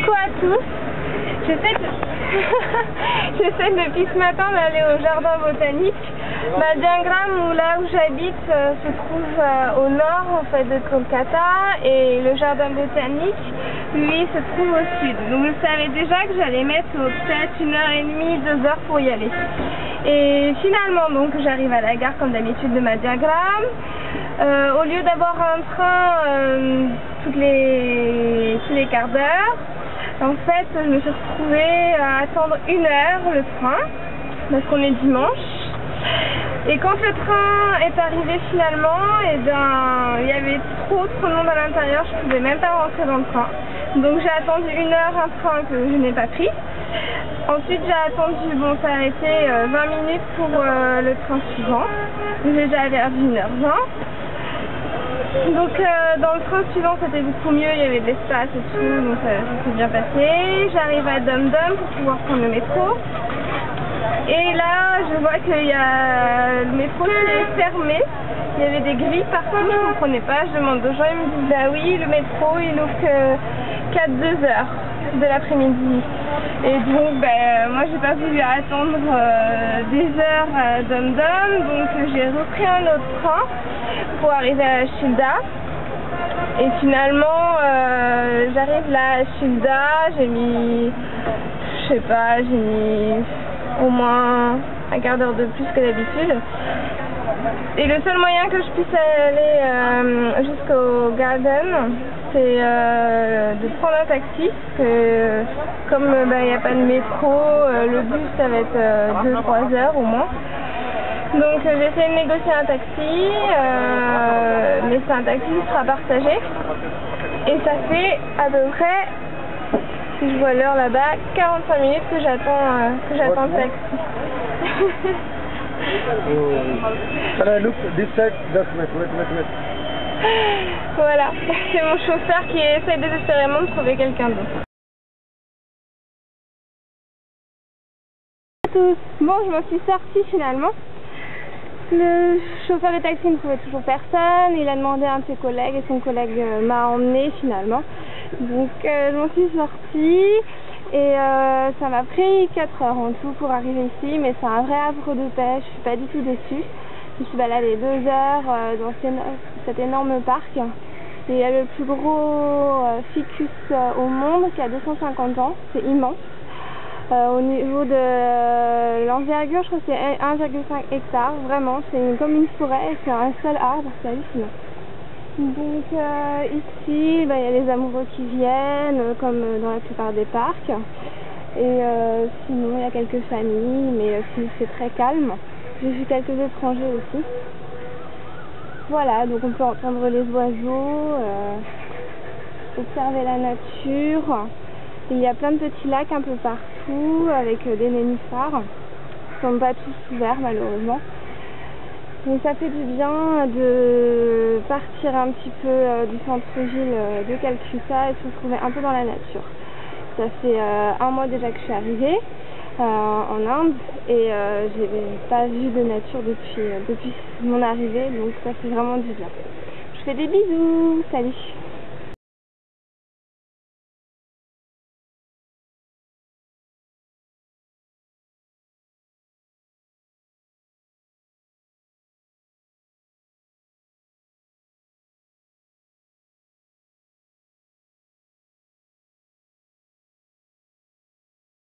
Coucou à tous. J'essaie depuis ce matin d'aller au jardin botanique. Madiangram, là où j'habite, se trouve au nord en fait de Kolkata, et le jardin botanique, lui, se trouve au sud. Donc je savais déjà que j'allais mettre peut-être 1h30, 2 heures pour y aller. Et finalement, donc, j'arrive à la gare comme d'habitude de Madiangram. Au lieu d'avoir un train tous les quarts d'heure, en fait, je me suis retrouvée à attendre 1 heure le train, parce qu'on est dimanche. Et quand le train est arrivé finalement, et bien, il y avait trop de monde à l'intérieur, je ne pouvais même pas rentrer dans le train. Donc j'ai attendu 1 heure un train que je n'ai pas pris. Ensuite j'ai attendu, bon ça a été 20 minutes pour le train suivant. J'ai déjà vers 1h20. Donc dans le train suivant c'était beaucoup mieux, il y avait de l'espace et tout, donc ça s'est bien passé. J'arrive à Dum Dum pour pouvoir prendre le métro. Et là je vois qu'il y a le métro qui est fermé. Il y avait des grilles partout, je ne comprenais pas. Je demande aux gens, ils me disent bah oui, le métro il ouvre qu'à 2 heures de l'après-midi. Et donc moi j'ai pas voulu attendre des heures à Dum Dum, donc j'ai repris un autre train pour arriver à Shilda. Et finalement j'arrive là à Shilda, j'ai mis, je sais pas, j'ai mis au moins un quart d'heure de plus que d'habitude. Et le seul moyen que je puisse aller jusqu'au garden, c'est de prendre un taxi, parce que comme il n'y a pas de métro, le bus ça va être 2-3 heures au moins. Donc j'ai essayé de négocier un taxi, mais c'est un taxi qui sera partagé. Et ça fait à peu près, si je vois l'heure là-bas, 45 minutes que j'attends le taxi. Voilà, c'est mon chauffeur qui essaie désespérément de trouver quelqu'un d'autre. Bon, je m'en suis sortie finalement. Le chauffeur de taxi ne trouvait toujours personne. Il a demandé à un de ses collègues et son collègue m'a emmené finalement. Donc je m'en suis sortie et ça m'a pris 4 heures en tout pour arriver ici, mais c'est un vrai havre de paix, je suis pas du tout déçue. Je me suis baladée 2 heures dans cet énorme parc. Et il y a le plus gros ficus au monde qui a 250 ans, c'est immense. Au niveau de l'envergure, je crois que c'est 1,5 hectare, vraiment, c'est comme une forêt et c'est un seul arbre, c'est hallucinant. Donc ici, il y a les amoureux qui viennent, comme dans la plupart des parcs. Et sinon, il y a quelques familles, mais c'est très calme. J'ai vu quelques étrangers aussi. Voilà, donc on peut entendre les oiseaux, observer la nature. Et il y a plein de petits lacs un peu partout, avec des nénuphars. Ils ne sont pas tous ouverts malheureusement. Donc ça fait du bien de partir un petit peu du centre-ville de Calcutta et de se retrouver un peu dans la nature. Ça fait 1 mois déjà que je suis arrivée en Inde et j'ai pas vu de nature depuis mon arrivée, donc ça fait vraiment du bien. Je fais des bisous, salut!